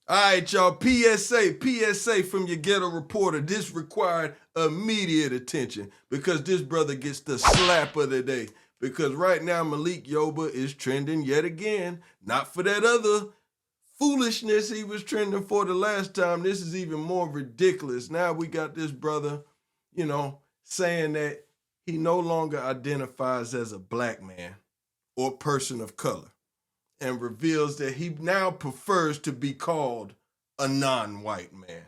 All right, y'all. PSA from your ghetto reporter. This required immediate attention because this brother gets the slap of the day. Because right now, Malik Yoba is trending yet again. Not for that other foolishness he was trending for the last time. This is even more ridiculous. Now we got this brother, saying that he no longer identifies as a black man or person of color, and reveals that he now prefers to be called a non-white man.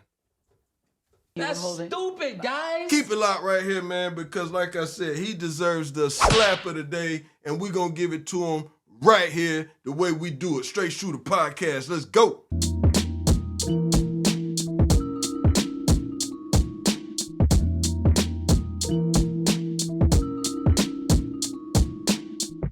That's stupid, guys. Keep it locked right here, man, because like I said, he deserves the slap of the day, and we're going to give it to him right here the way we do it. Straight Shoota Podcast. Let's go.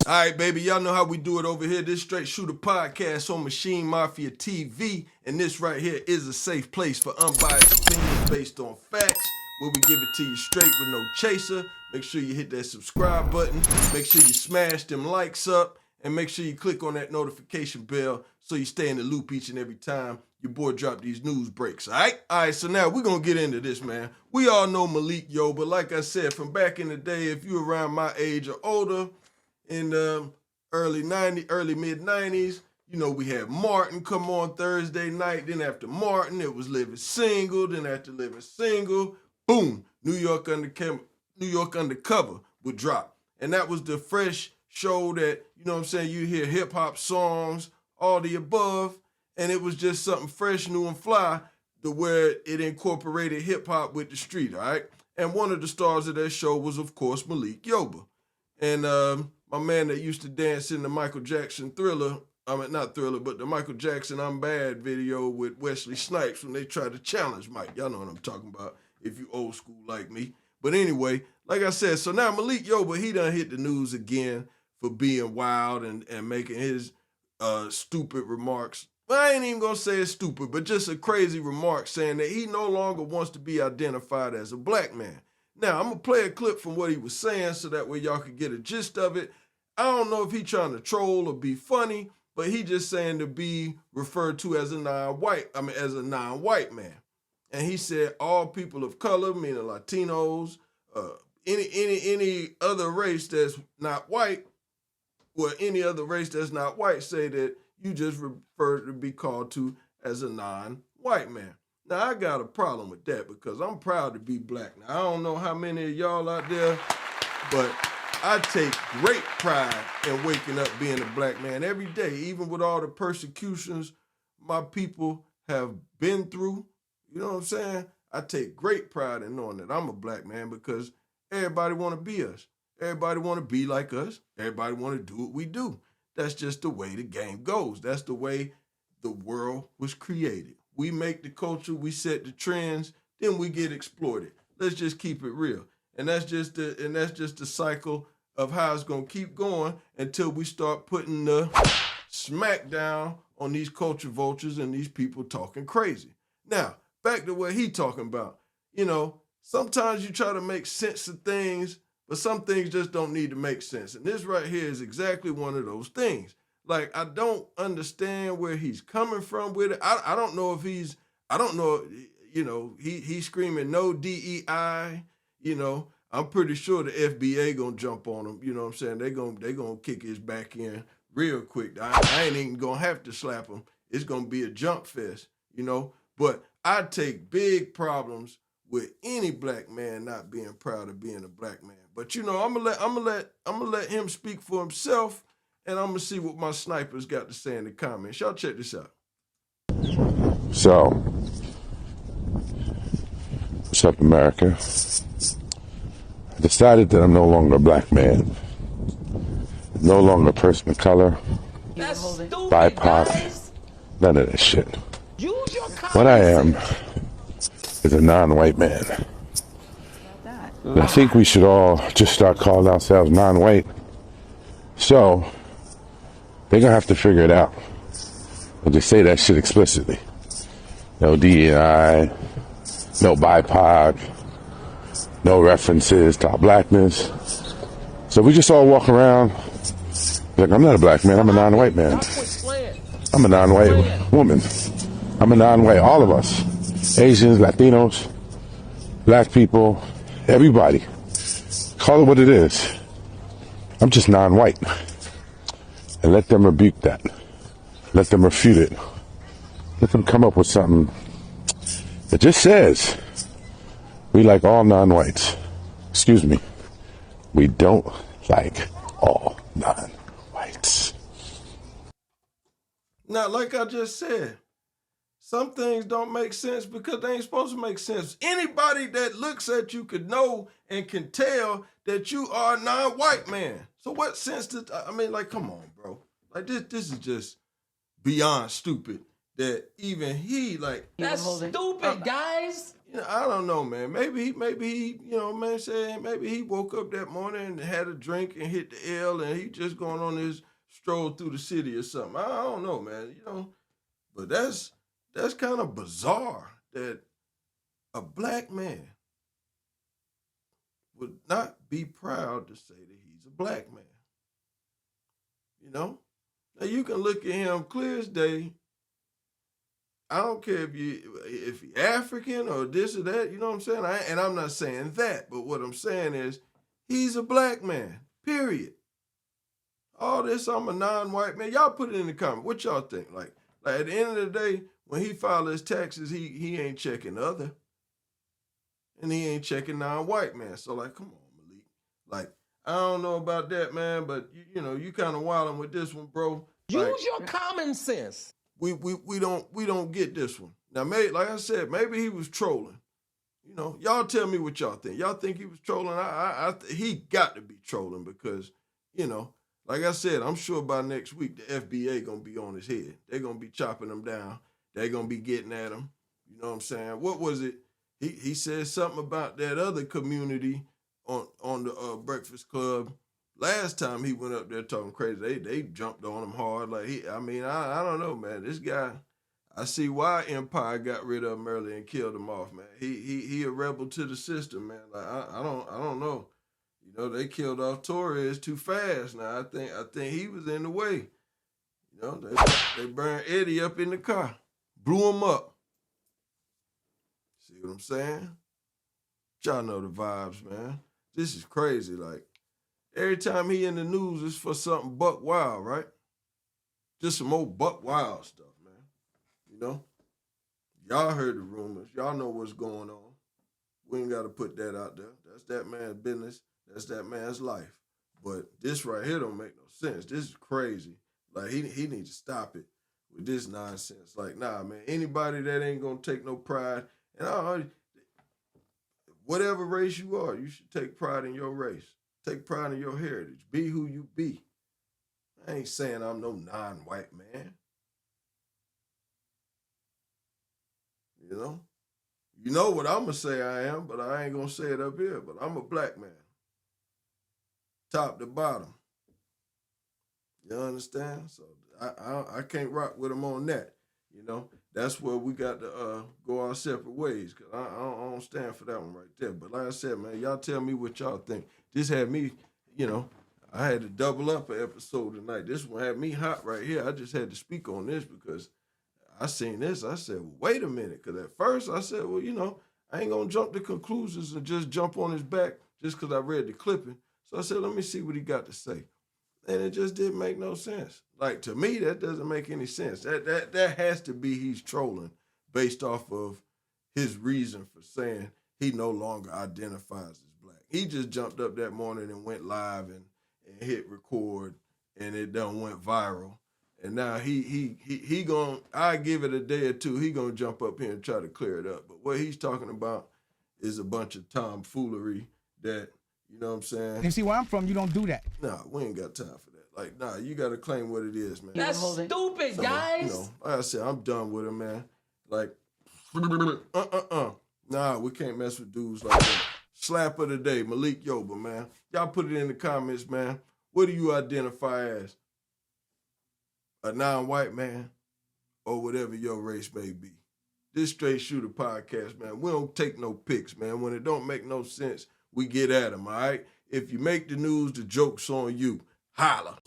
All right, baby, y'all know how we do it over here. This Straight Shoota Podcast on Maschine Mafia TV, and this right here is a safe place for unbiased opinions based on facts, where we give it to you straight with no chaser. Make sure you hit that subscribe button, make sure you smash them likes up, and make sure you click on that notification bell so you stay in the loop each and every time your boy drop these news breaks, all right? All right, so now we're going to get into this, man. We all know Malik Yoba, like I said, from back in the day, if you're around my age or older, in the early mid-90s, we had Martin come on Thursday night. Then after Martin, it was Living Single. Then after Living Single, boom, New York Undercover would drop. And that was the fresh show that, you hear hip-hop songs, all the above, and it was just something fresh, new, and fly to where it incorporated hip-hop with the street, all right? And one of the stars of that show was, of course, Malik Yoba. And my man that used to dance in the Michael Jackson Thriller, not Thriller, but the Michael Jackson I'm Bad video with Wesley Snipes when they tried to challenge Mike. Y'all know what I'm talking about if you old school like me. But anyway, like I said, so now Malik Yoba, he done hit the news again for being wild and making his stupid remarks. Well, I ain't even going to say it's stupid, but just a crazy remark saying that he no longer wants to be identified as a black man. Now, I'm going to play a clip from what he was saying so that way y'all can get a gist of it. I don't know if he trying to troll or be funny, but he just saying to be referred to as a non-white man. And he said all people of color, meaning Latinos, any other race that's not white, or any other race that's not white, say that you just refer to be called to as a non-white man. Now, I got a problem with that because I'm proud to be black. Now, I don't know how many of y'all out there, but I take great pride in waking up being a black man every day, even with all the persecutions my people have been through. You know what I'm saying? I take great pride in knowing that I'm a black man because everybody want to be us. Everybody want to be like us. Everybody want to do what we do. That's just the way the game goes. That's the way the world was created. We make the culture, we set the trends, then we get exploited. Let's just keep it real. And that's just the cycle of how it's gonna keep going until we start putting the smack down on these culture vultures and these people talking crazy. Now, back to what he talking about. Sometimes you try to make sense of things, but some things just don't need to make sense. And this right here is exactly one of those things. Like, I don't understand where he's coming from with it. I don't know if he's screaming no DEI, I'm pretty sure the FBA gonna jump on him, you know what I'm saying? They gonna kick his back in real quick. I ain't even gonna have to slap him. It's gonna be a jump fest, But I take big problems with any black man not being proud of being a black man. But I'm gonna let him speak for himself. And I'm going to see what my snipers got to say in the comments. Y'all check this out. So, what's up, America? I decided that I'm no longer a black man. No longer a person of color. BIPOC. None of that shit. What I am is a non-white man. And I think we should all just start calling ourselves non-white. So, they're going to have to figure it out. But they say that shit explicitly. No DEI, no BIPOC, no references to our blackness. So we just all walk around like, I'm not a black man, I'm a non-white man. I'm a non-white woman. I'm a non-white. All of us. Asians, Latinos, black people, everybody. Call it what it is. I'm just non-white. And let them rebuke that. Let them refute it. Let them come up with something that just says, we like all non-whites. Excuse me. We don't like all non-whites. Now, like I just said, some things don't make sense because they ain't supposed to make sense. Anybody that looks at you could know and can tell that you are a non-white man. So what sense did, I mean, like, come on, bro. Like, this is just beyond stupid that even he, like... That's stupid, guys. You know, I don't know, man. Maybe he, you know, man, saying maybe he woke up that morning and had a drink and hit the L and he just going on his stroll through the city or something. I don't know, man, you know. But that's kind of bizarre that a black man would not be proud to say that he's a black man. You know? Now you can look at him clear as day. I don't care if he African or this or that, you know what I'm saying? And I'm not saying that, but what I'm saying is he's a black man, period. All this, I'm a non-white man. Y'all put it in the comment. What y'all think? Like at the end of the day, when he filed his taxes, he ain't checking other. And he ain't checking non-white man. So like, come on, Malik. Like, I don't know about that, man, but you know, you kind of wilding with this one, bro. Like, use your common sense. We don't get this one. Now, maybe, like I said, maybe he was trolling. You know, y'all tell me what y'all think. Y'all think he was trolling? He got to be trolling because, you know, like I said, I'm sure by next week the FBA gonna be on his head. They're gonna be chopping him down. They're gonna be getting at him. You know what I'm saying? What was it? He said something about that other community on the Breakfast Club. Last time he went up there talking crazy, they jumped on him hard. Like I don't know, man. This guy, I see why Empire got rid of him early and killed him off, man. He a rebel to the system, man. Like I don't know. You know, they killed off Torres too fast. Now I think he was in the way. You know, they burned Eddie up in the car, blew him up. See what I'm saying? Y'all know the vibes, man. This is crazy, like. Every time he in the news, it's for something buck wild, right? Just some old buck wild stuff, man. You know? Y'all heard the rumors. Y'all know what's going on. We ain't got to put that out there. That's that man's business. That's that man's life. But this right here don't make no sense. This is crazy. Like, he needs to stop it with this nonsense. Like, nah, man, anybody that ain't going to take no pride, and whatever race you are, you should take pride in your race. Take pride in your heritage. Be who you be. I ain't saying I'm no non-white man. You know? You know what I'm going to say I am, but I ain't going to say it up here. But I'm a black man. Top to bottom. You understand? So I can't rock with him on that. You know? That's where we got to go our separate ways. Because I don't stand for that one right there. But like I said, man, y'all tell me what y'all think. This had me, you know, I had to double up an episode tonight. This one had me hot right here. I just had to speak on this because I seen this. I said, well, wait a minute. Because at first I said, well, you know, I ain't going to jump to conclusions and just jump on his back just because I read the clipping. So I said, let me see what he got to say. And it just didn't make no sense. Like, to me, that doesn't make any sense. That has to be he's trolling based off of his reason for saying he no longer identifies as black. He just jumped up that morning and went live and hit record, and it done went viral. And now he gonna, I give it a day or two, he gonna jump up here and try to clear it up. But what he's talking about is a bunch of tomfoolery that, you know what I'm saying? You see where I'm from, you don't do that. Nah, we ain't got time for that. Like, nah, you gotta claim what it is, man. That's stupid, guys. You know, like I said, I'm done with him, man. Like, Nah, we can't mess with dudes like that. Slap of the day, Malik Yoba, man. Y'all put it in the comments, man. What do you identify as? A non-white man or whatever your race may be? This Straight Shooter podcast, man. We don't take no pics, man. When it don't make no sense, we get at them, all right? If you make the news, the joke's on you. Holla.